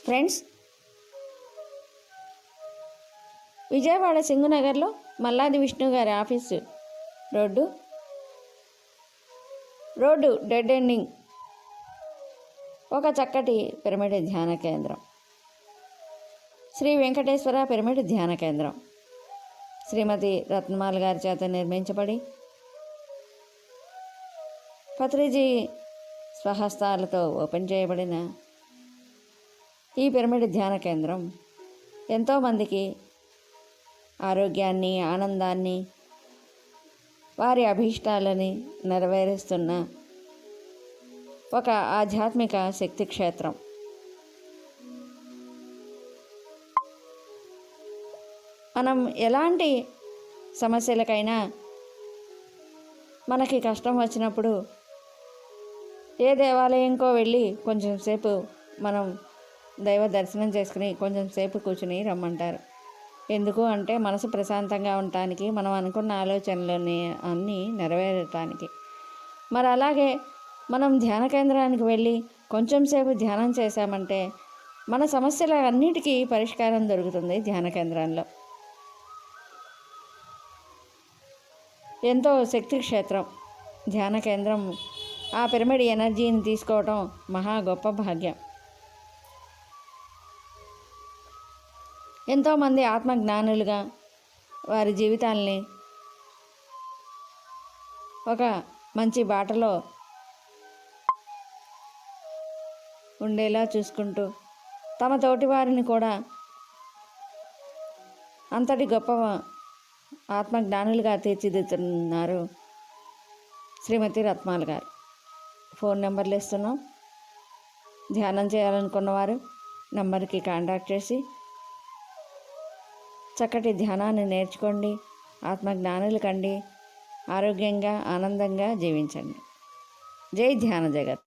Friends, Vijayawada సింగునగర్లో Malladi Vishnu గారి office road dead ending ఒక చక్కటి పిరమిడ్ ధ్యాన కేంద్రం, శ్రీ వెంకటేశ్వర పిరమిడ్ ధ్యాన కేంద్రం శ్రీమతి రత్నమాల గారి చేత నిర్మించబడి పత్రిజీ స్వహస్తాలతో ఓపెన్ చేయబడిన ఈ పిరమిడ్ ధ్యాన కేంద్రం ఎంతోమందికి ఆరోగ్యాన్ని, ఆనందాన్ని, వారి అభీష్టాలని నెరవేరుస్తున్న ఒక ఆధ్యాత్మిక శక్తి క్షేత్రం. మనం ఎలాంటి సమస్యలకైనా మనకి కష్టం వచ్చినప్పుడు ఏ దేవాలయంకో వెళ్ళి కొంచెం సేపు మనం దైవ దర్శనం చేసుకుని కొంచెం సేపు కూర్చుని రమ్మంటారు. ఎందుకు అంటే మనసు ప్రశాంతంగా ఉండటానికి, మనం అనుకున్న ఆలోచనలని అన్నీ నెరవేరటానికి. మరి అలాగే మనం ధ్యాన కేంద్రానికి వెళ్ళి కొంచెం సేపు ధ్యానం చేశామంటే మన సమస్యల అన్నిటికీ పరిష్కారం దొరుకుతుంది. ధ్యాన కేంద్రంలో ఎంతో శక్తి క్షేత్రం ధ్యాన కేంద్రం. ఆ పిరమిడ్ ఎనర్జీని తీసుకోవటం మహా గొప్ప భాగ్యం. ఎంతోమంది ఆత్మజ్ఞానులుగా వారి జీవితాల్ని ఒక మంచి బాటలో ఉండేలా చూసుకుంటూ తమ తోటి వారిని కూడా అంతటి గొప్ప ఆత్మజ్ఞానులుగా తీర్చిదిద్దుతున్నారు శ్రీమతి రత్నమాల గారు. ఫోన్ నెంబర్లు ఇస్తున్నాం. ధ్యానం చేయాలనుకున్నవారు నెంబర్కి కాంటాక్ట్ చేసి చక్కటి ధ్యానాన్ని నేర్చుకోండి, ఆత్మజ్ఞానులు కండి, ఆరోగ్యంగా ఆనందంగా జీవించండి. జై ధ్యాన జగత్.